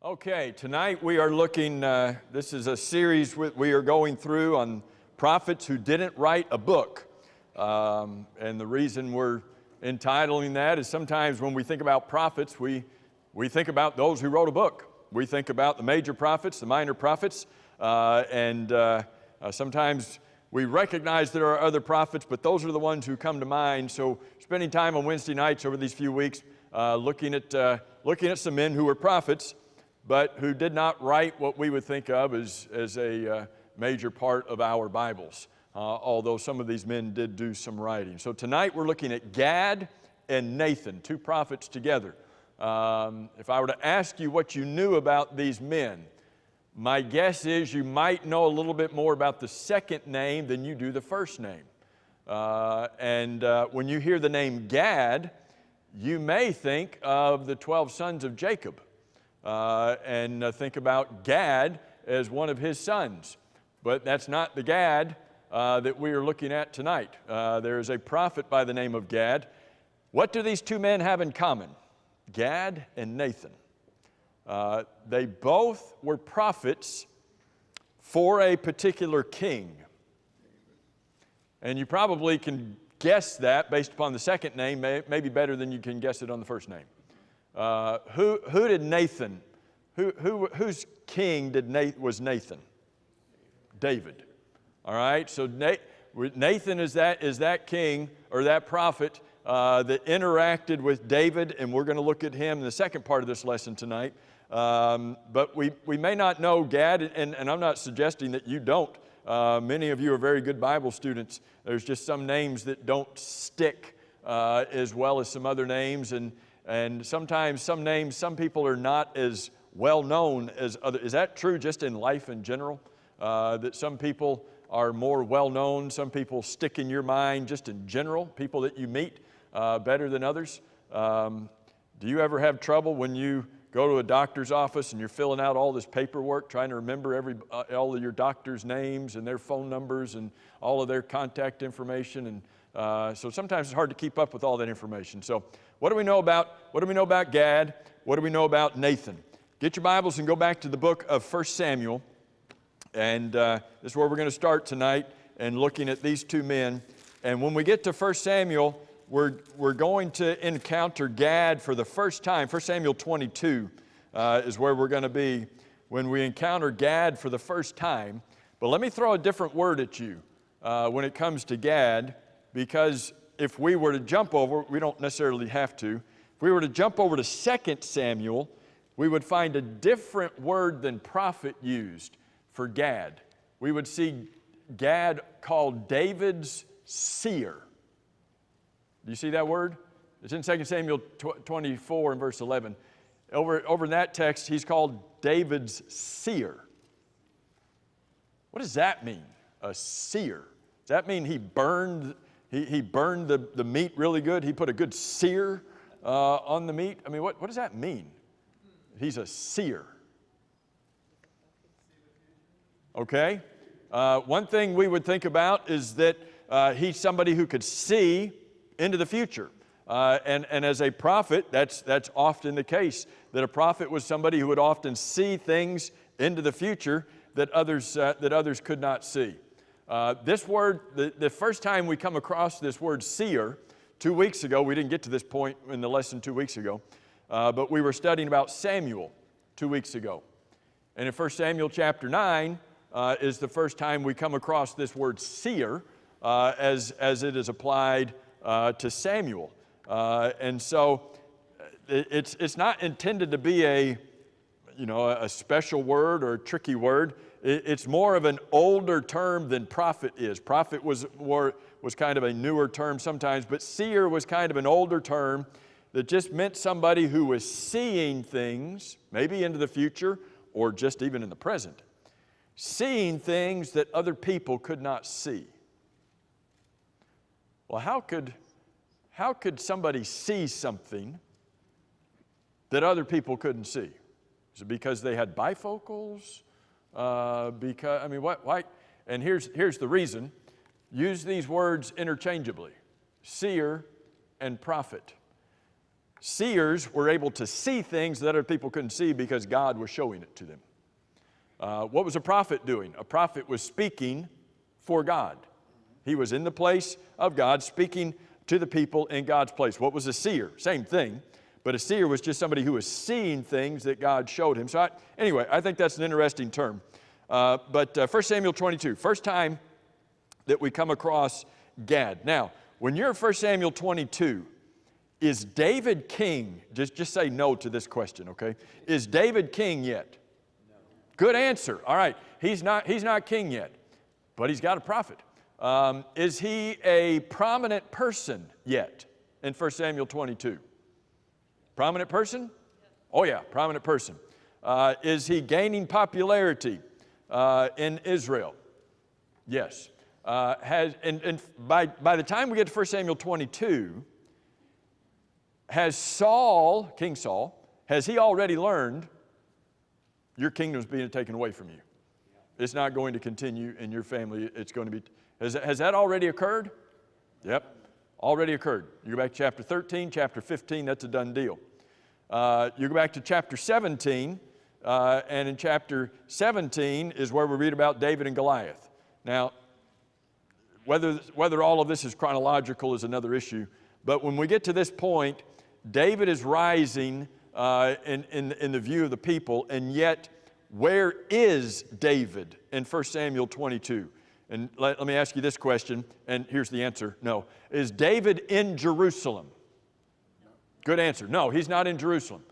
Okay, tonight we are looking, this is a series we are going through on prophets who didn't write a book. And the reason we're entitling that is sometimes when we think about prophets, we think about those who wrote a book. We think about the major prophets, the minor prophets, and sometimes we recognize there are other prophets, but those are the ones who come to mind. So spending time on Wednesday nights over these few weeks looking at some men who were prophets, but who did not write what we would think of as a major part of our Bibles, although some of these men did do some writing. So tonight we're looking at Gad and Nathan, two prophets together. If I were to ask you what you knew about these men, my guess is you might know a little bit more about the second name than you do the first name. And when you hear the name Gad, you may think of the 12 sons of Jacob. And think about Gad as one of his sons. But that's not the Gad that we are looking at tonight. There is a prophet by the name of Gad. What do these two men have in common? Gad and Nathan. They both were prophets for a particular king. And you probably can guess that based upon the second name, maybe better than you can guess it on the first name. Who did Nathan? Whose king was Nathan? David. All right. So Nathan is that king or that prophet that interacted with David, and we're going to look at him in the second part of this lesson tonight. But we may not know Gad, and I'm not suggesting that you don't. Many of you are very good Bible students. There's just some names that don't stick as well as some other names, and sometimes some names, some people are not as well known as others. Is that true just in life in general? That some people are more well known, some people stick in your mind just in general, people that you meet better than others? Do you ever have trouble when you go to a doctor's office and you're filling out all this paperwork, trying to remember all of your doctor's names and their phone numbers and all of their contact information? And so sometimes it's hard to keep up with all that information. So what do we know about Gad? What do we know about Nathan? Get your Bibles and go back to the book of 1 Samuel. And this is where we're going to start tonight and looking at these two men. And when we get to 1 Samuel, we're going to encounter Gad for the first time. 1 Samuel 22 is where we're going to be when we encounter Gad for the first time. But let me throw a different word at you when it comes to Gad, because if we were to jump over, we don't necessarily have to. If we were to jump over to 2 Samuel, we would find a different word than prophet used for Gad. We would see Gad called David's seer. Do you see that word? It's in 2 Samuel 24 and verse 11. Over in that text, he's called David's seer. What does that mean, a seer? Does that mean he burned the meat really good? He put a good sear on the meat? I mean, what does that mean? He's a seer. Okay. One thing we would think about is that he's somebody who could see into the future. And as a prophet, that's often the case, that a prophet was somebody who would often see things into the future that others could not see. This word, the first time we come across this word seer, 2 weeks ago, we didn't get to this point in the lesson 2 weeks ago, but we were studying about Samuel 2 weeks ago. And in 1 Samuel chapter 9 is the first time we come across this word seer as it is applied to Samuel. And so it's not intended to be a special word or a tricky word. It's more of an older term than prophet is. Prophet was kind of a newer term sometimes, but seer was kind of an older term that just meant somebody who was seeing things, maybe into the future or just even in the present, seeing things that other people could not see. Well, how could somebody see something that other people couldn't see? Is it because they had bifocals? Why? And here's the reason. Use these words interchangeably: seer and prophet. Seers were able to see things that other people couldn't see because God was showing it to them. What was a prophet doing? A prophet was speaking for God. He was in the place of God, speaking to the people in God's place. What was a seer? Same thing, but a seer was just somebody who was seeing things that God showed him. So anyway, I think that's an interesting term. But 1 Samuel 22, first time that we come across Gad. Now, when you're in 1 Samuel 22, is David king? Just say no to this question, okay? Is David king yet? No. Good answer. All right, he's not king yet, but he's got a prophet. Is he a prominent person yet in 1 Samuel 22? Prominent person? Oh yeah, prominent person. Is he gaining popularity in Israel? Yes. And by the time we get to 1 Samuel 22, has Saul, King Saul, has he already learned your kingdom's being taken away from you? It's not going to continue in your family. It's going to be, has that already occurred? Yep, already occurred. You go back to chapter 13, chapter 15, that's a done deal. You go back to chapter 17, and in chapter 17 is where we read about David and Goliath. Now, whether all of this is chronological is another issue, but when we get to this point, David is rising in the view of the people, and yet where is David in 1 Samuel 22? And let me ask you this question, and here's the answer, no. Is David in Jerusalem? No. Good answer. No, he's not in Jerusalem.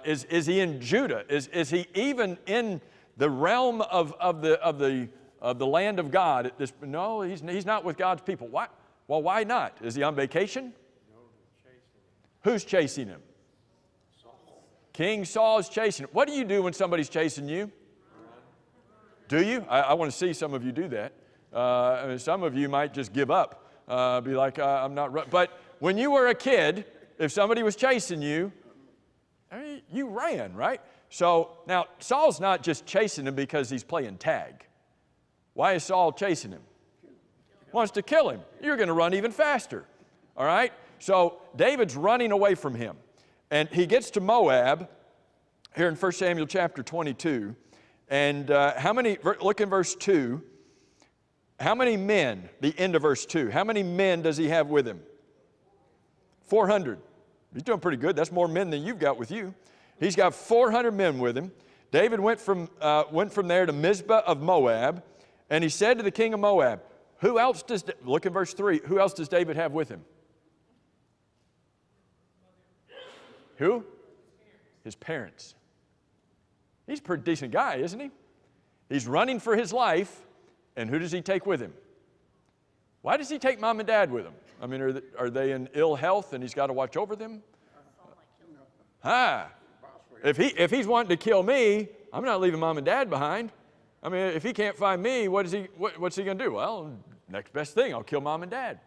Is he in Judah? Is he even in the realm of the land of God? No, he's not with God's people. Why? Well, why not? Is he on vacation? Who's chasing him? Saul. King Saul is chasing him. What do you do when somebody's chasing you? Do you? I want to see some of you do that. I mean, some of you might just give up, be like, I'm not running. But when you were a kid, if somebody was chasing you, I mean, you ran, right? So now Saul's not just chasing him because he's playing tag. Why is Saul chasing him? Wants to kill him. You're going to run even faster, all right? So David's running away from him. And he gets to Moab here in 1 Samuel chapter 22. And look in verse 2. How many men, the end of verse 2, how many men does he have with him? 400. He's doing pretty good. That's more men than you've got with you. He's got 400 men with him. David went from there to Mizpah of Moab. And he said to the king of Moab, look in verse 3, who else does David have with him? Who? His parents. He's a pretty decent guy, isn't he? He's running for his life, and who does he take with him? Why does he take mom and dad with him? I mean, are they in ill health and he's got to watch over them? If he's wanting to kill me, I'm not leaving mom and dad behind. I mean, if he can't find me, what's he going to do? Well, next best thing, I'll kill mom and dad.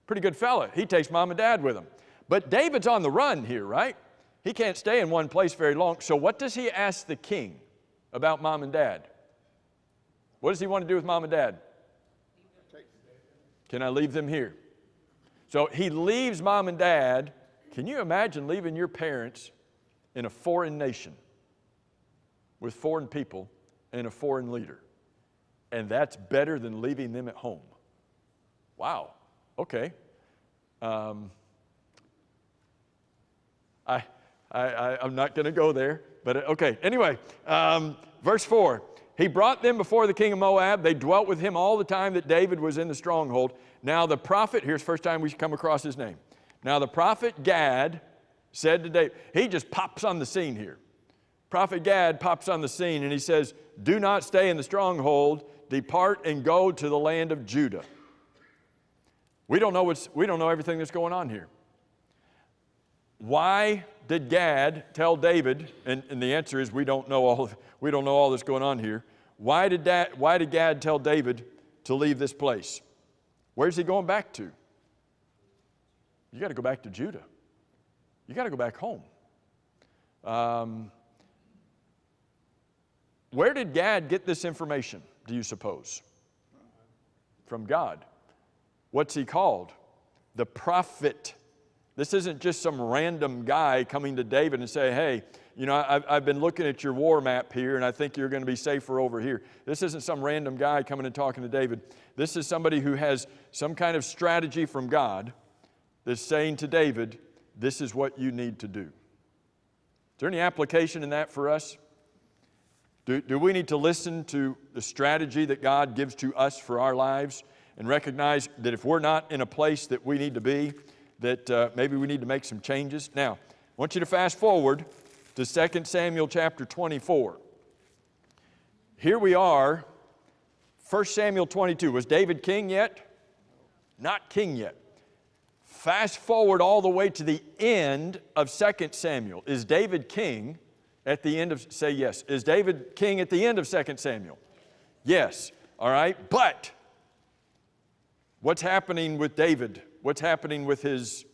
Pretty good fella. He takes mom and dad with him. But David's on the run here, right? He can't stay in one place very long. So what does he ask the king about mom and dad? What does he want to do with mom and dad? Can I leave them here? So he leaves mom and dad. Can you imagine leaving your parents in a foreign nation with foreign people and a foreign leader? And that's better than leaving them at home. Wow. Okay. I'm not going to go there, but okay. Anyway, verse 4. He brought them before the king of Moab. They dwelt with him all the time that David was in the stronghold. Now the prophet, here's the first time we come across his name. Now the prophet Gad said to David, he just pops on the scene here. Prophet Gad pops on the scene and he says, do not stay in the stronghold, depart and go to the land of Judah. We don't know everything that's going on here. Why did Gad tell David, and the answer is we don't know all that's going on here. Why did Gad tell David to leave this place? Where's he going back to? You got to go back to Judah. You got to go back home. Where did Gad get this information, do you suppose? From God. What's he called? The prophet This isn't just some random guy coming to David and say, hey, you know, I've been looking at your war map here, and I think you're going to be safer over here. This isn't some random guy coming and talking to David. This is somebody who has some kind of strategy from God that's saying to David, this is what you need to do. Is there any application in that for us? Do we need to listen to the strategy that God gives to us for our lives and recognize that if we're not in a place that we need to be, that maybe we need to make some changes? Now, I want you to fast forward to 2 Samuel chapter 24. Here we are, 1 Samuel 22. Was David king yet? Not king yet. Fast forward all the way to the end of 2 Samuel. Is David king at the end of, say yes. Is David king at the end of 2 Samuel? Yes. All right. But what's happening with David? What's happening with his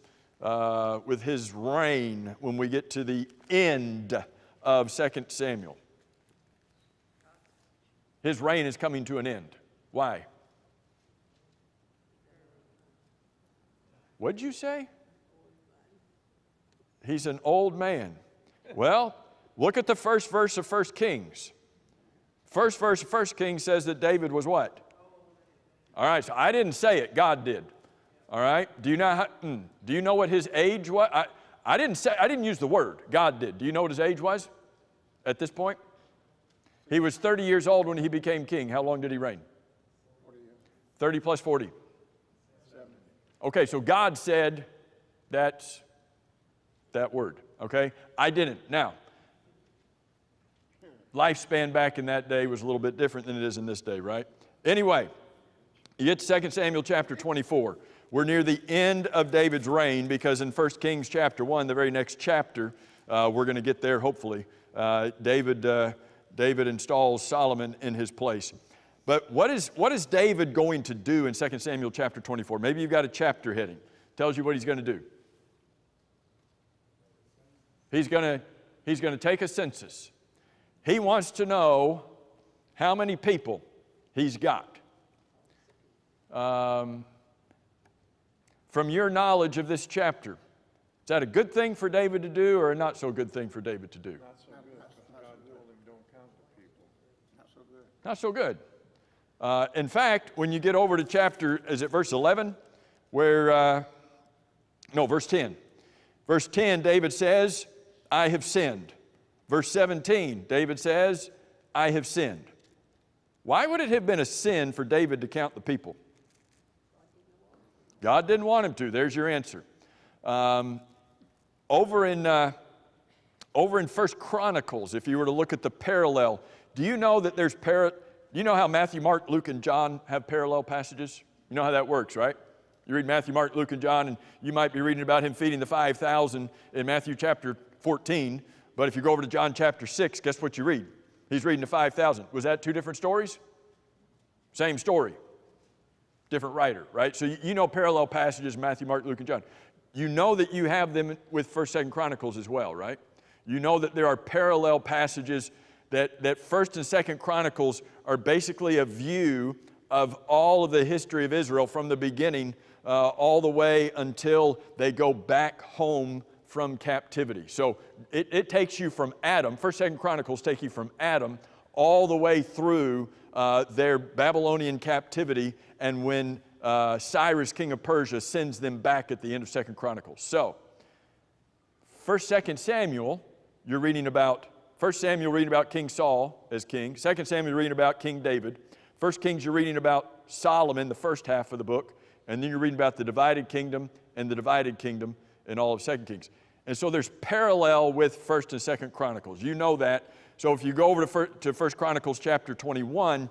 reign when we get to the end of 2 Samuel? His reign is coming to an end. Why? What'd you say? He's an old man. Well, look at the first verse of 1 Kings. First verse of 1 Kings says that David was what? All right, so I didn't say it. God did. All right? Do you know what his age was? I didn't use the word. God did. Do you know what his age was at this point? He was 30 years old when he became king. How long did he reign? 40 years. 30 plus 40. 70. Okay, so God said that's that word. Okay? I didn't. Now, lifespan back in that day was a little bit different than it is in this day, right? Anyway, you get to 2 Samuel chapter 24. We're near the end of David's reign because in 1 Kings chapter 1, the very next chapter, we're going to get there hopefully, David installs Solomon in his place. But what is David going to do in 2 Samuel chapter 24? Maybe you've got a chapter heading. Tells you what he's going to do. He's going to take a census. He wants to know how many people he's got. From your knowledge of this chapter, is that a good thing for David to do or a not so good thing for David to do? Not so good. God told him don't count the people. Not so good. Not so good. In fact, when you get over to chapter, is it verse 11? Verse 10. Verse 10, David says, I have sinned. Verse 17, David says, I have sinned. Why would it have been a sin for David to count the people? God didn't want him to. There's your answer. Over in 1 Chronicles, if you were to look at the parallel, do you know that do you know how Matthew, Mark, Luke, and John have parallel passages? You know how that works, right? You read Matthew, Mark, Luke, and John, and you might be reading about him feeding the 5,000 in Matthew chapter 14, but if you go over to John chapter 6, guess what you read? He's reading the 5,000. Was that two different stories? Same story. Different writer, right? So you know parallel passages, Matthew, Mark, Luke, and John. You know that you have them with 1st, 2nd Chronicles as well, right? You know that there are parallel passages that 1st and 2nd Chronicles are basically a view of all of the history of Israel from the beginning all the way until they go back home from captivity. So it takes you from Adam, 1st, 2nd Chronicles take you from Adam all the way through their Babylonian captivity and when Cyrus, king of Persia, sends them back at the end of 2nd Chronicles. So, 1st, 2nd Samuel, you're reading about, 1st Samuel, reading about King Saul as king. 2nd Samuel, reading about King David. 1st Kings, you're reading about Solomon, the first half of the book. And then you're reading about the divided kingdom and the divided kingdom in all of 2nd Kings. And so there's parallel with 1st and 2nd Chronicles. You know that. So if you go over to 1st Chronicles chapter 21,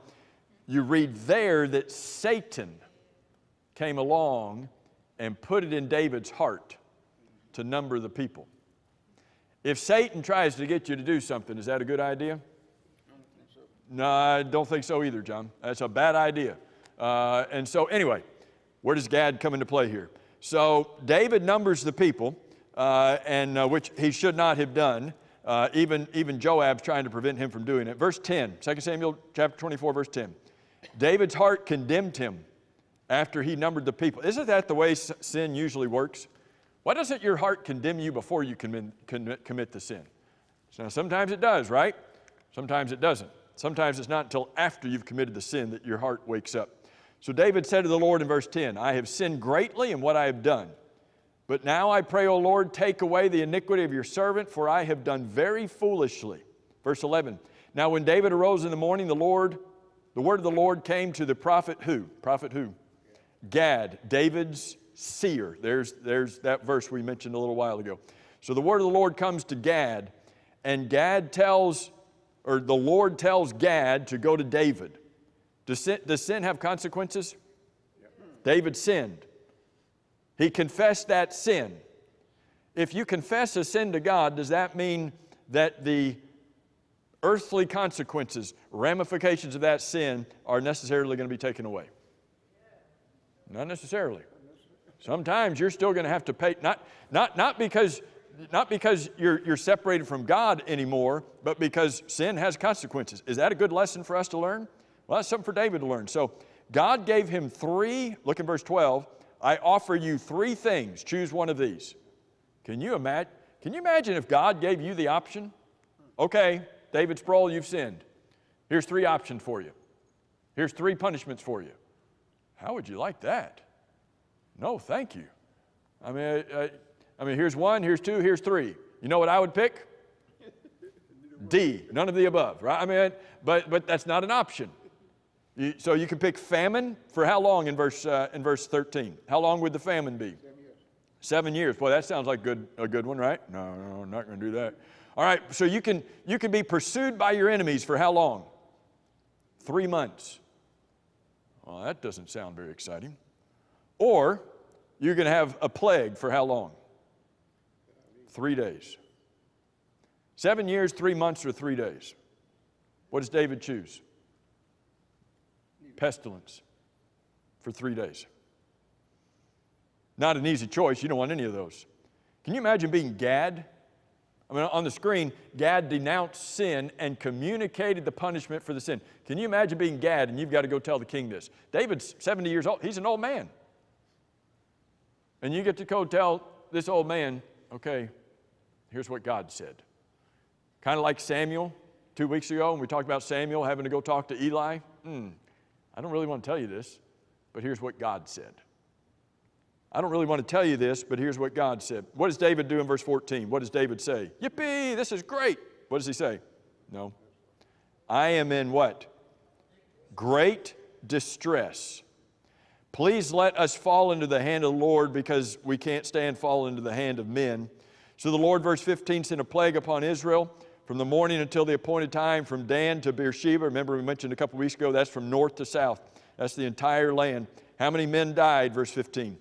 you read there that Satan came along and put it in David's heart to number the people. If Satan tries to get you to do something, is that a good idea? I don't think so. No, I don't think so either, John. That's a bad idea. And so anyway, where does Gad come into play here? So David numbers the people, which he should not have done. Even Joab's trying to prevent him from doing it. Verse 10, 2 Samuel chapter 24, verse 10. David's heart condemned him after he numbered the people. Isn't that the way sin usually works? Why doesn't your heart condemn you before you commit the sin? So sometimes it does, right? Sometimes it doesn't. Sometimes it's not until after you've committed the sin that your heart wakes up. So David said to the Lord in verse 10, I have sinned greatly in what I have done. But now I pray, O Lord, take away the iniquity of your servant, for I have done very foolishly. Verse 11, now when David arose in the morning, the word of the Lord came to the prophet who? Prophet who? Gad, David's seer. There's that verse we mentioned a little while ago. So the word of the Lord comes to Gad, and the Lord tells Gad to go to David. Does sin have consequences? David sinned. He confessed that sin. If you confess a sin to God, does that mean that the earthly consequences, ramifications of that sin are necessarily going to be taken away? Not necessarily. Sometimes you're still going to have to pay, not because you're separated from God anymore, but because sin has consequences. Is that a good lesson for us to learn? Well, that's something for David to learn. So God gave him look in verse 12, I offer you 3 things. Choose one of these. Can you imagine if God gave you the option? Okay, David Sproul, you've sinned. Here's 3 options for you. Here's 3 punishments for you. How would you like that? No, thank you. I mean, here's 1, here's 2, here's 3. You know what I would pick? D, none of the above, right? I mean, but that's not an option. So you can pick famine for how long in verse 13? How long would the famine be? 7 years. Boy, that sounds like a good one, right? No, I'm not going to do that. All right, so you can be pursued by your enemies for how long? 3 months. Well, that doesn't sound very exciting. Or you're going to have a plague for how long? 3 days. 7 years, 3 months, or 3 days. What does David choose? Pestilence for 3 days. Not an easy choice. You don't want any of those. Can you imagine being Gad? I mean, on the screen, Gad denounced sin and communicated the punishment for the sin. Can you imagine being Gad and you've got to go tell the king this? David's 70 years old. He's an old man. And you get to go tell this old man, okay, here's what God said. Kind of like Samuel 2 weeks ago when we talked about Samuel having to go talk to Eli. I don't really want to tell you this, but here's what God said. I don't really want to tell you this, but here's what God said. What does David do in verse 14? What does David say? Yippee, this is great. What does he say? No. I am in what? Great distress. Please let us fall into the hand of the Lord because we can't stand fall into the hand of men. So the Lord, verse 15, sent a plague upon Israel from the morning until the appointed time, from Dan to Beersheba. Remember we mentioned a couple weeks ago, that's from north to south. That's the entire land. How many men died, verse 15?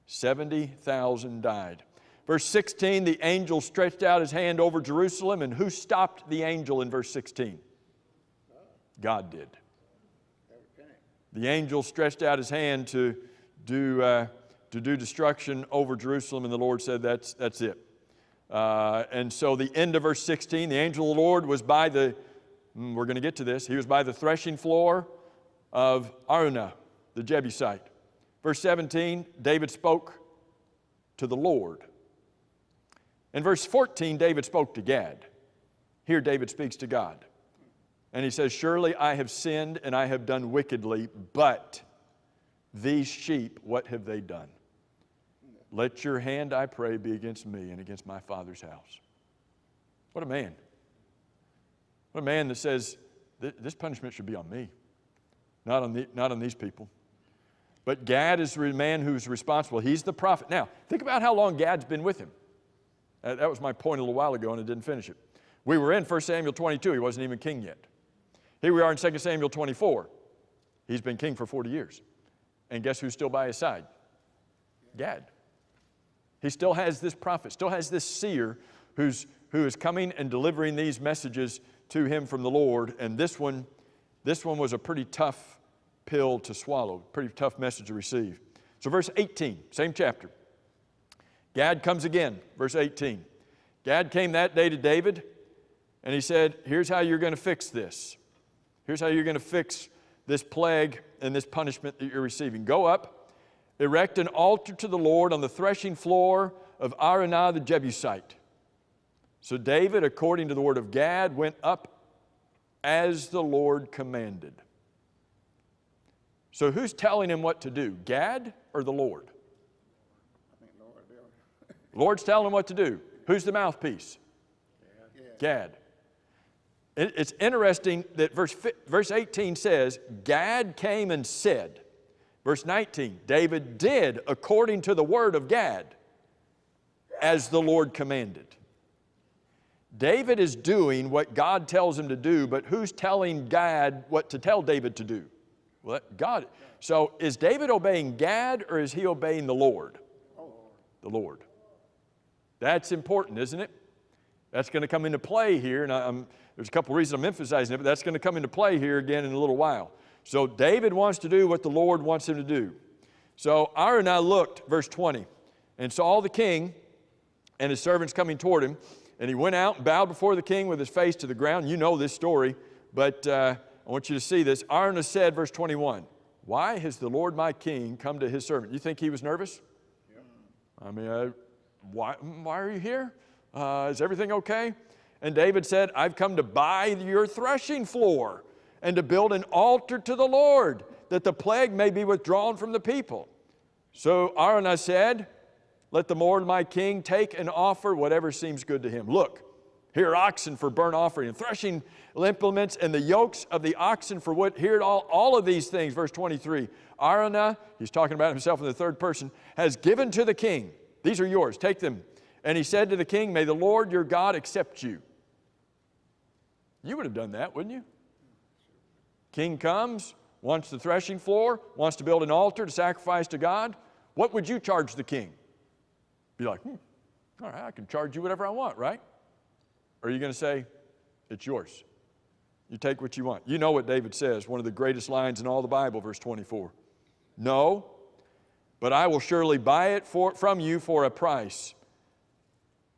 70,000 died. Verse 16, the angel stretched out his hand over Jerusalem, and who stopped the angel in verse 16? God did. The angel stretched out his hand to do destruction over Jerusalem, and the Lord said, that's it. And so the end of verse 16, the angel of the Lord was by we're going to get to this, he was by the threshing floor of Araunah, the Jebusite. Verse 17, David spoke to the Lord. In verse 14, David spoke to Gad. Here David speaks to God. And he says, surely I have sinned and I have done wickedly, but these sheep, what have they done? Let your hand, I pray, be against me and against my father's house. What a man. What a man that says, this punishment should be on me, not on these people. But Gad is the man who's responsible. He's the prophet. Now, think about how long Gad's been with him. That was my point a little while ago, and I didn't finish it. We were in 1 Samuel 22. He wasn't even king yet. Here we are in 2 Samuel 24. He's been king for 40 years. And guess who's still by his side? Gad. He still has this prophet, still has this seer who is coming and delivering these messages to him from the Lord. And this one was a pretty tough pill to swallow, pretty tough message to receive. So verse 18, same chapter. Gad comes again, verse 18. Gad came that day to David, and he said, here's how you're going to fix this. Here's how you're going to fix this plague and this punishment that you're receiving. Go up, erect an altar to the Lord on the threshing floor of Araunah the Jebusite. So David, according to the word of Gad, went up as the Lord commanded. So who's telling him what to do, Gad or the Lord? I think Lord, Lord's telling him what to do. Who's the mouthpiece? Gad. It's interesting that verse 18 says, Gad came and said. Verse 19, David did according to the word of Gad, as the Lord commanded. David is doing what God tells him to do, but who's telling Gad what to tell David to do? Well, God. So is David obeying Gad or is he obeying the Lord? The Lord. That's important, isn't it? That's going to come into play here, and there's a couple reasons I'm emphasizing it, but that's going to come into play here again in a little while. So David wants to do what the Lord wants him to do. So Araunah looked, verse 20, and saw the king and his servants coming toward him, and he went out and bowed before the king with his face to the ground. You know this story, but I want you to see this. Araunah said, verse 21, why has the Lord my king come to his servant? You think he was nervous? Yeah. I mean, why are you here? Is everything okay? And David said, I've come to buy your threshing floor and to build an altar to the Lord, that the plague may be withdrawn from the people. So Araunah said, let the Lord my king take and offer whatever seems good to him. Look, here are oxen for burnt offering, and threshing implements, and the yokes of the oxen for wood. Here all of these things, verse 23. Araunah, he's talking about himself in the third person, has given to the king. These are yours, take them. And he said to the king, may the Lord your God accept you. You would have done that, wouldn't you? King comes, wants the threshing floor, wants to build an altar to sacrifice to God. What would you charge the king? Be like, all right, I can charge you whatever I want, right? Or are you going to say, it's yours? You take what you want. You know what David says, one of the greatest lines in all the Bible, verse 24. No, but I will surely buy it from you for a price.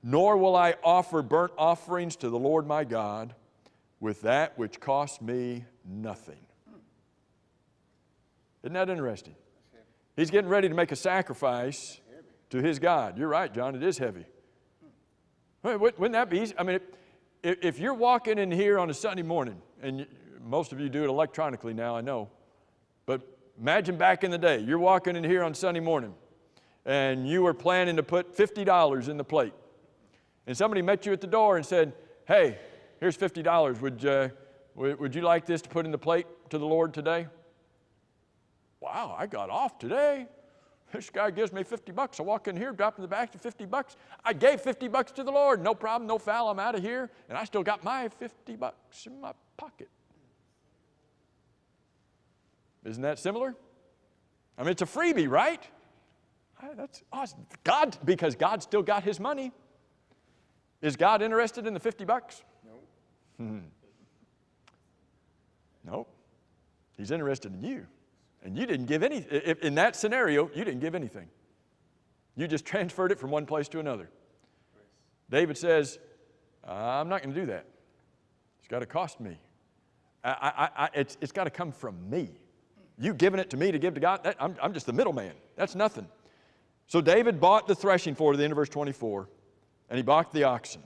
Nor will I offer burnt offerings to the Lord my God with that which costs me nothing. Isn't that interesting? He's getting ready to make a sacrifice to his God. You're right, John, it is heavy. Wouldn't that be easy? I mean, if you're walking in here on a Sunday morning, and most of you do it electronically now, I know, but imagine back in the day, you're walking in here on Sunday morning, and you were planning to put $50 in the plate. And somebody met you at the door and said, hey, here's $50. Would you like this to put in the plate to the Lord today? Wow, I got off today. This guy gives me $50. I walk in here, drop in the back to $50. I gave $50 to the Lord. No problem, no foul. I'm out of here. And I still got my $50 in my pocket. Isn't that similar? I mean, it's a freebie, right? That's awesome. God, because God still got his money. Is God interested in the $50? No. Nope. He's interested in you. And you didn't give anything. In that scenario, you didn't give anything. You just transferred it from one place to another. David says, I'm not going to do that. It's got to cost me. It's got to come from me. You giving it to me to give to God, I'm just the middleman. That's nothing. So David bought the threshing floor at the end of verse 24, and he bought the oxen.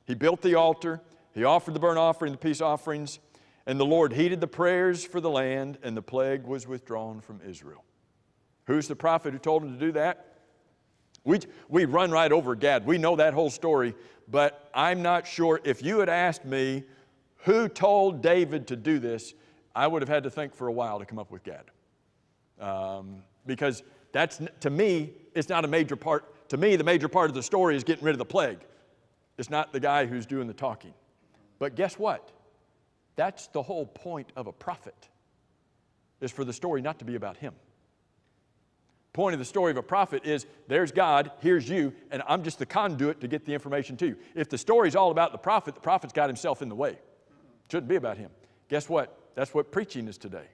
He built the altar. He offered the burnt offering, the peace offerings, and the Lord heeded the prayers for the land, and the plague was withdrawn from Israel. Who's the prophet who told him to do that? We run right over Gad. We know that whole story, but I'm not sure. If you had asked me who told David to do this, I would have had to think for a while to come up with Gad. Because that's, to me, it's not a major part. To me, the major part of the story is getting rid of the plague. It's not the guy who's doing the talking. But guess what? That's the whole point of a prophet, is for the story not to be about him. Point of the story of a prophet is, there's God, here's you, and I'm just the conduit to get the information to you. If the story's all about the prophet's got himself in the way. It shouldn't be about him. Guess what? That's what preaching is today.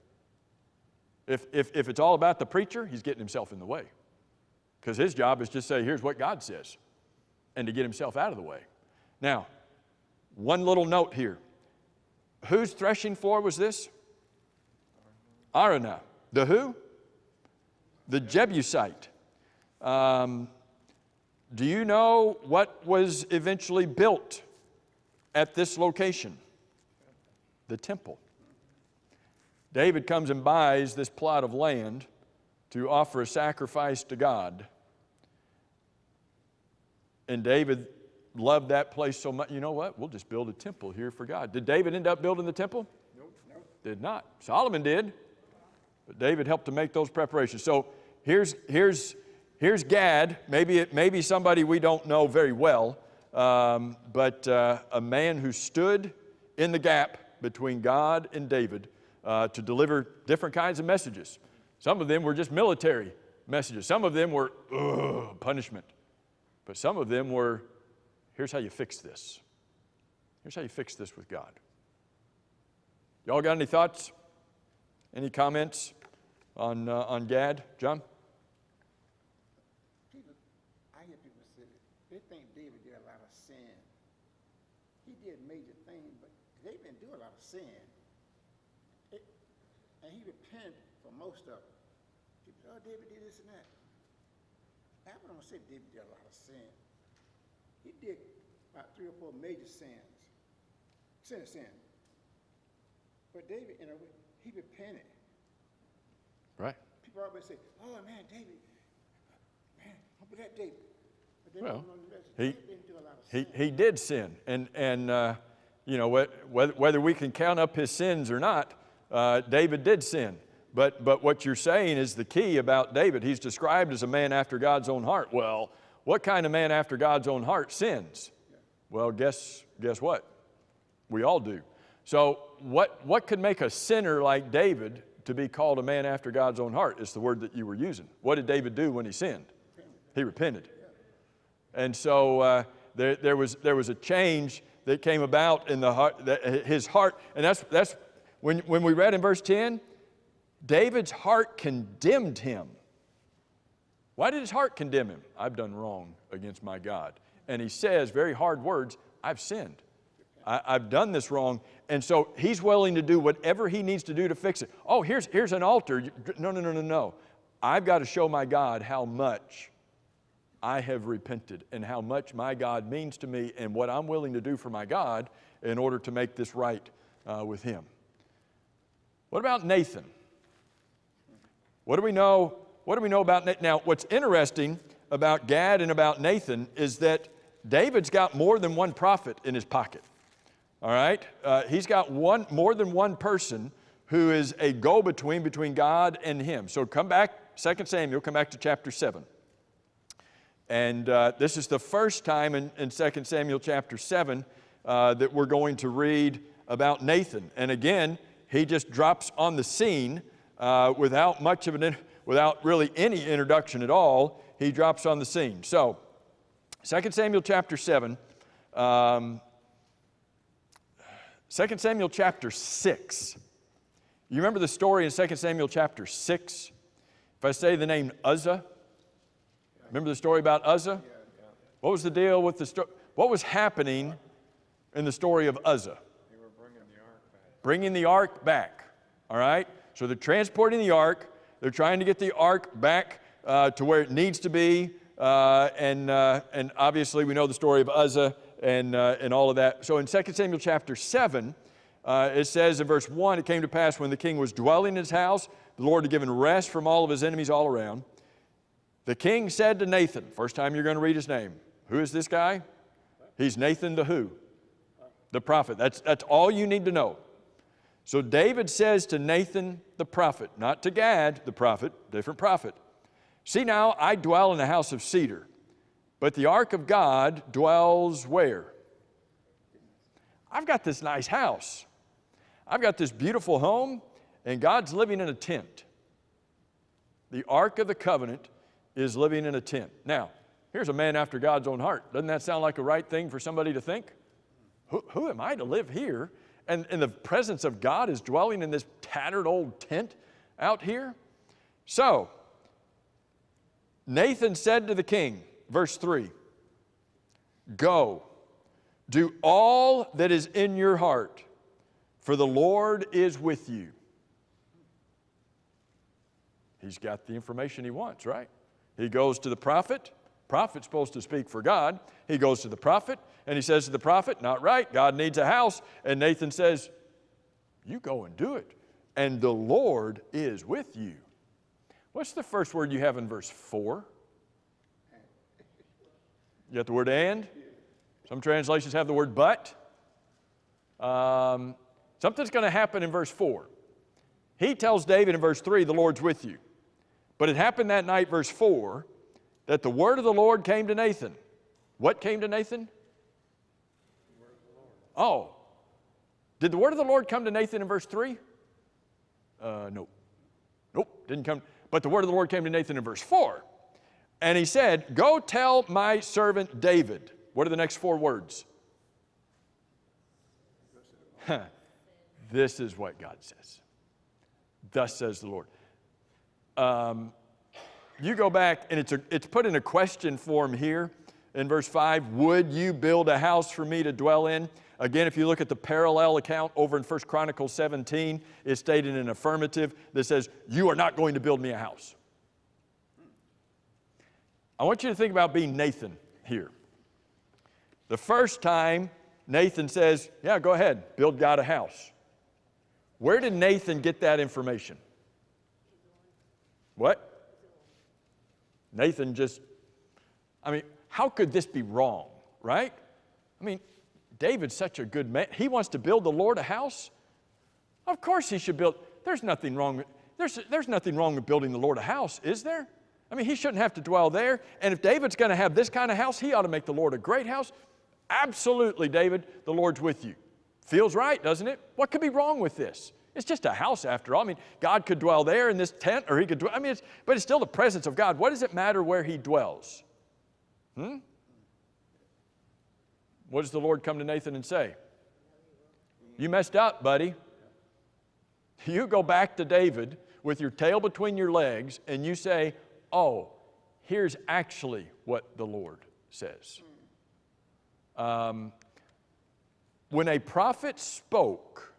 If it's all about the preacher, he's getting himself in the way. Because his job is just to say, here's what God says, and to get himself out of the way. Now, one little note here. Whose threshing floor was this? Araunah. The who? the Jebusite. Do you know what was eventually built at this location? The temple. David comes and buys this plot of land to offer a sacrifice to God. And David loved that place so much. You know what? We'll just build a temple here for God. Did David end up building the temple? Nope. Did not. Solomon did. But David helped to make those preparations. So here's Gad. Maybe somebody we don't know very well, but a man who stood in the gap between God and David to deliver different kinds of messages. Some of them were just military messages. Some of them were punishment. But some of them were, here's how you fix this. Here's how you fix this with God. Y'all got any thoughts? Any comments on Gad? John? I hear people say they think David did a lot of sin. He did major things, but David didn't do a lot of sin. And he repented for most of it. People say, oh, David did this and that. I don't say David did a lot of sin. He did about 3 or 4 major sins. Sin. But David, in a way, he repented. Right. People always say, oh, man, David, man, don't be that David. But David, Well, David didn't do a lot of sin. he did sin. And you know, whether we can count up his sins or not, David did sin. But what you're saying is the key about David. He's described as a man after God's own heart. Well, what kind of man after God's own heart sins? Well, guess what? We all do. So what could make a sinner like David to be called a man after God's own heart? Is the word that you were using. What did David do when he sinned? He repented. And so there was a change that came about in the heart, his heart, and that's when we read in verse 10, David's heart condemned him. Why did his heart condemn him? I've done wrong against my God. And he says very hard words, I've sinned. I've done this wrong. And so he's willing to do whatever he needs to do to fix it. Oh, here's an altar. No. I've got to show my God how much I have repented and how much my God means to me and what I'm willing to do for my God in order to make this right with him. What about Nathan? What do we know about Nathan? Now, what's interesting about Gad and about Nathan is that David's got more than one prophet in his pocket. All right? He's got more than one person who is a go-between between God and him. So come back, 2 Samuel, come back to chapter 7. And this is the first time in 2 Samuel chapter 7 that we're going to read about Nathan. And again, he just drops on the scene without really any introduction at all. He drops on the scene. So, 2 Samuel chapter 7, 2 Samuel chapter 6. You remember the story in 2 Samuel chapter 6? If I say the name Uzzah, remember the story about Uzzah? What was the deal with the story? What was happening in the story of Uzzah? They were bringing the ark back. Bringing the ark back, all right? So they're transporting the ark. They're trying to get the ark back to where it needs to be. And obviously we know the story of Uzzah and all of that. So in 2 Samuel chapter 7, it says in verse 1, it came to pass when the king was dwelling in his house, the Lord had given rest from all of his enemies all around. The king said to Nathan, first time you're going to read his name. Who is this guy? He's Nathan the who? The prophet. That's all you need to know. So David says to Nathan the prophet, not to Gad the prophet, different prophet, see now, I dwell in a house of cedar, but the ark of God dwells where? I've got this nice house. I've got this beautiful home, and God's living in a tent. The ark of the covenant is living in a tent. Now, here's a man after God's own heart. Doesn't that sound like a right thing for somebody to think? Who am I to live here? And the presence of God is dwelling in this tattered old tent out here? So, Nathan said to the king, verse 3, go, do all that is in your heart, for the Lord is with you. He's got the information he wants, right? He goes to the prophet. Prophet's supposed to speak for God. He goes to the prophet, and he says to the prophet, not right, God needs a house. And Nathan says, you go and do it. And the Lord is with you. What's the first word you have in verse 4? You got the word and. Some translations have the word but. Something's going to happen in verse 4. He tells David in verse 3, the Lord's with you. But it happened that night, verse 4, that the word of the Lord came to Nathan. What came to Nathan? The word of the Lord. Oh. Did the word of the Lord come to Nathan in verse 3? No. Nope, didn't come. But the word of the Lord came to Nathan in verse 4. And he said, go tell my servant David. What are the next 4 words? This is what God says. Thus says the Lord. You go back, and it's put in a question form here in verse 5. Would you build a house for me to dwell in? Again, if you look at the parallel account over in 1 Chronicles 17, it's stated in an affirmative that says, you are not going to build me a house. I want you to think about being Nathan here. The first time Nathan says, yeah, go ahead, build God a house. Where did Nathan get that information? What? Nathan how could this be wrong, right? David's such a good man. He wants to build the Lord a house. Of course he should build. There's nothing wrong with building the Lord a house, is there? He shouldn't have to dwell there. And if David's going to have this kind of house, he ought to make the Lord a great house. Absolutely, David, the Lord's with you. Feels right, doesn't it? What could be wrong with this? It's just a house after all. God could dwell there in this tent, or he could dwell. But it's still the presence of God. What does it matter where he dwells? What does the Lord come to Nathan and say? You messed up, buddy. You go back to David with your tail between your legs and you say, oh, here's actually what the Lord says. When a prophet spoke,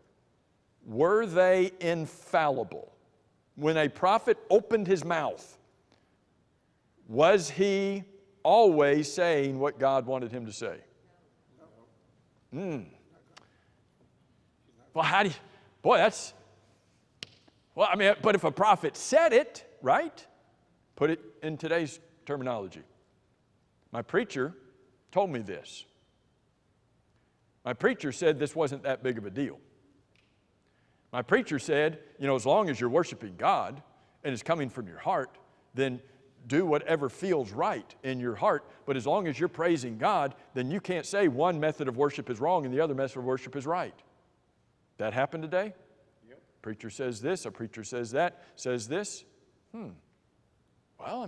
were they infallible? When a prophet opened his mouth, was he always saying what God wanted him to say? Well, how do you, boy, that's, but if a prophet said it, right? Put it in today's terminology. My preacher told me this. My preacher said this wasn't that big of a deal. My preacher said, as long as you're worshiping God and it's coming from your heart, then do whatever feels right in your heart. But as long as you're praising God, then you can't say one method of worship is wrong and the other method of worship is right. That happened today? Yep. Preacher says this, a preacher says that, says this. Well,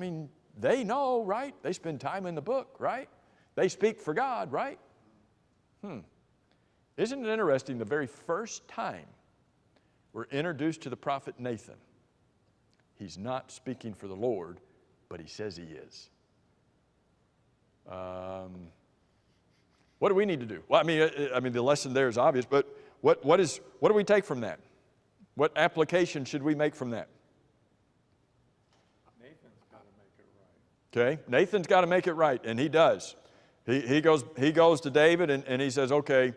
they know, right? They spend time in the book, right? They speak for God, right? Isn't it interesting, the very first time we're introduced to the prophet Nathan, he's not speaking for the Lord, but he says he is. What do we need to do? Well, the lesson there is obvious, but what do we take from that? What application should we make from that? Nathan's got to make it right. Okay, Nathan's got to make it right, and he does. He goes to David and he says, okay,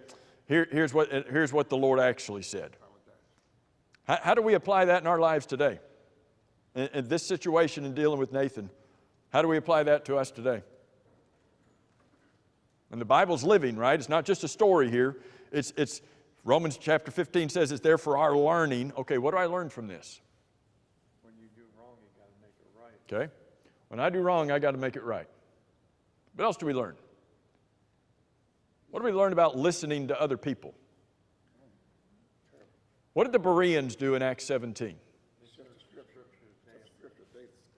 here's what the Lord actually said. How do we apply that in our lives today? In this situation in dealing with Nathan, how do we apply that to us today? And the Bible's living, right? It's not just a story here. It's Romans chapter 15 says it's there for our learning. Okay, what do I learn from this? When you do wrong, you got to make it right. Okay. When I do wrong, I got to make it right. What else do we learn? What do we learn about listening to other people? What did the Bereans do in Acts 17?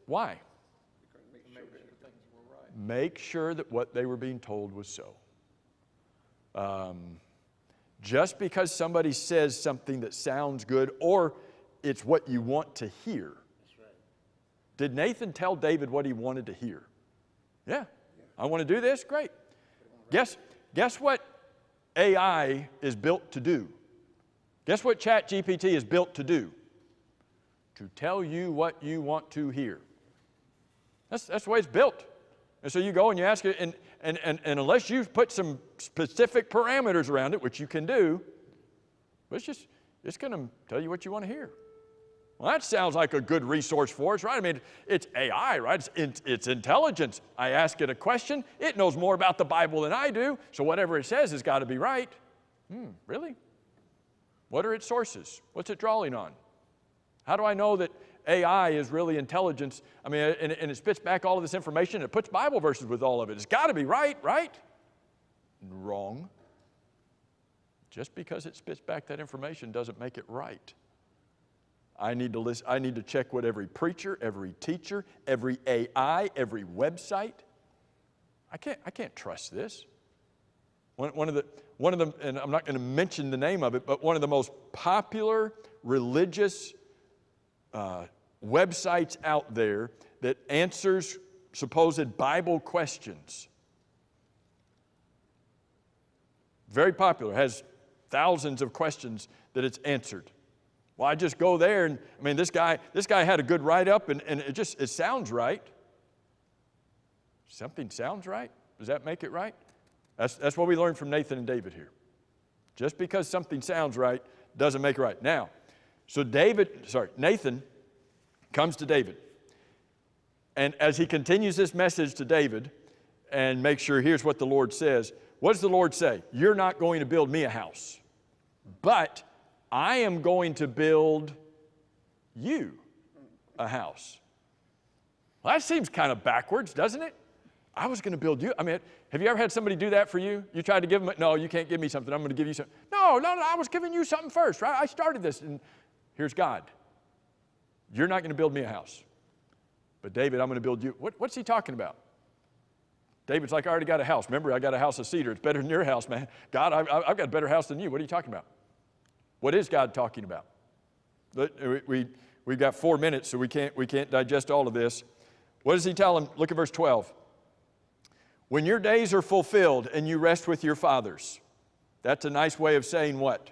Why? Make sure that what they were being told was so. Just because somebody says something that sounds good or it's what you want to hear. That's right. Did Nathan tell David what he wanted to hear? Yeah. I want to do this? Great. Guess what AI is built to do? Guess what ChatGPT is built to do? to tell you what you want to hear. That's the way it's built. And so you go and you ask it, and unless you put some specific parameters around it, which you can do, but it's going to tell you what you want to hear. Well, that sounds like a good resource for us, right? I mean, it's AI, right? It's intelligence. I ask it a question. It knows more about the Bible than I do, so whatever it says has got to be right. Really? What are its sources? What's it drawing on? How do I know that AI is really intelligence? I mean, and it spits back all of this information, and it puts Bible verses with all of it. It's got to be right, right? Wrong. Just because it spits back that information doesn't make it right. I need to check what every preacher, every teacher, every AI, every website. I can't trust this. One of the, and I'm not going to mention the name of it, but one of the most popular religious websites out there that answers supposed Bible questions. Very popular, has thousands of questions that it's answered. Well, I just go there, and I mean, this guy had a good write-up, and it sounds right. Something sounds right. Does that make it right? That's what we learned from Nathan and David here. Just because something sounds right doesn't make it right. Now, so Nathan comes to David, and as he continues this message to David, and make sure here's what the Lord says. What does the Lord say? You're not going to build me a house, but I am going to build you a house. Well, that seems kind of backwards, doesn't it? I was going to build you. I mean, have you ever had somebody do that for you? You tried to give them, no, you can't give me something. I'm going to give you something. No, I was giving you something first, right? I started this, and here's God. You're not going to build me a house. But David, I'm going to build you. What's he talking about? David's like, I already got a house. Remember, I got a house of cedar. It's better than your house, man. God, I've got a better house than you. What are you talking about? What is God talking about? We've got 4 minutes, so we can't digest all of this. What does he tell him? Look at verse 12. When your days are fulfilled and you rest with your fathers. That's a nice way of saying what?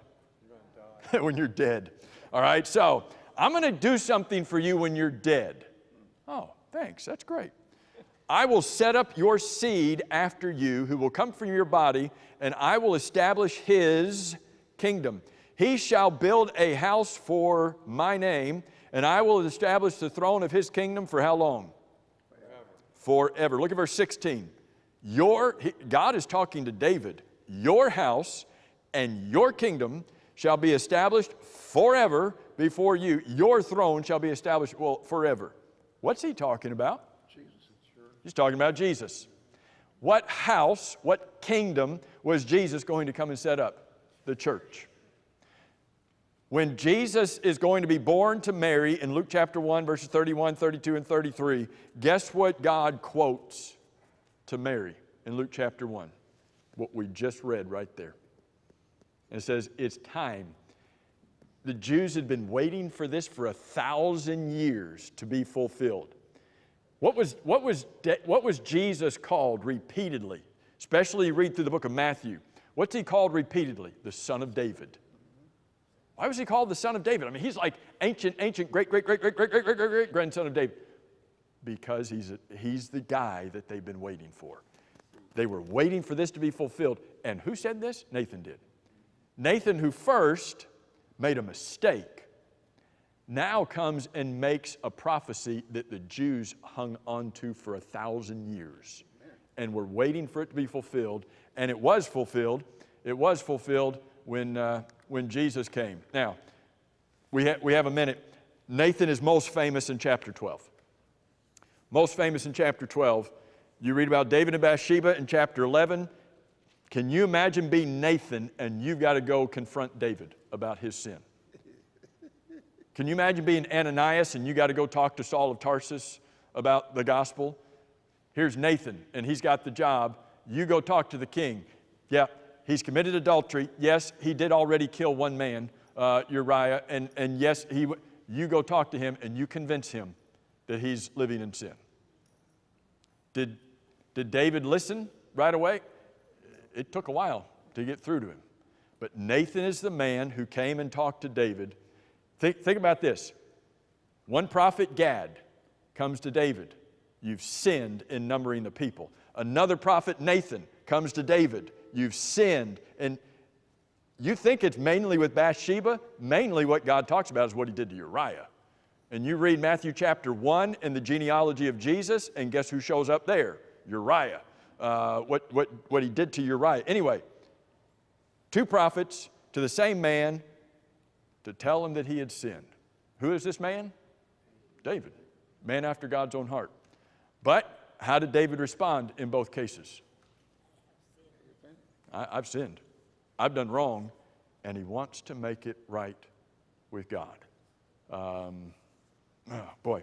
You're going to die. When you're dead. All right, so I'm going to do something for you when you're dead. Oh, thanks. That's great. I will set up your seed after you who will come from your body, and I will establish his kingdom. He shall build a house for my name, and I will establish the throne of his kingdom for how long? Forever. Look at verse 16. God is talking to David. Your house and your kingdom shall be established forever before you. Your throne shall be established, forever. What's he talking about? He's talking about Jesus. What house, what kingdom was Jesus going to come and set up? The church. When Jesus is going to be born to Mary in Luke chapter 1, verses 31, 32, and 33, guess what God quotes to Mary in Luke chapter 1? What we just read right there. And it says, it's time. The Jews had been waiting for this for 1,000 years to be fulfilled. What was Jesus called repeatedly? Especially you read through the book of Matthew. What's he called repeatedly? The Son of David. Why was he called the Son of David? I mean, he's like ancient, great grandson of David. Because he's the guy that they've been waiting for. They were waiting for this to be fulfilled. And who said this? Nathan did. Nathan, who first made a mistake, now comes and makes a prophecy that the Jews hung on to for 1,000 years. And were waiting for it to be fulfilled. And it was fulfilled. It was fulfilled when Jesus came. Now, we have a minute. Nathan is most famous in chapter 12. Most famous in chapter 12. You read about David and Bathsheba in chapter 11. Can you imagine being Nathan and you've got to go confront David about his sin? Can you imagine being Ananias and you got to go talk to Saul of Tarsus about the gospel? Here's Nathan and he's got the job. You go talk to the king. Yeah, he's committed adultery. Yes, he did already kill one man, Uriah. And yes, you go talk to him and you convince him that he's living in sin. Did David listen right away? It took a while to get through to him. But Nathan is the man who came and talked to David. Think about this. One prophet, Gad, comes to David. You've sinned in numbering the people. Another prophet, Nathan, comes to David. You've sinned. And you think it's mainly with Bathsheba? Mainly what God talks about is what he did to Uriah. And you read Matthew chapter 1 in the genealogy of Jesus, and guess who shows up there? Uriah. What he did to Uriah. Anyway, two prophets to the same man to tell him that he had sinned. Who is this man? David. Man after God's own heart. But how did David respond in both cases? I've sinned. I've done wrong, and he wants to make it right with God. Boy,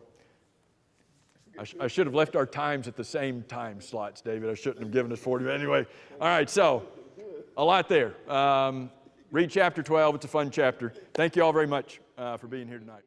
I should have left our times at the same time slots, David. I shouldn't have given us 40. Anyway, all right, so a lot there. Read chapter 12. It's a fun chapter. Thank you all very much for being here tonight.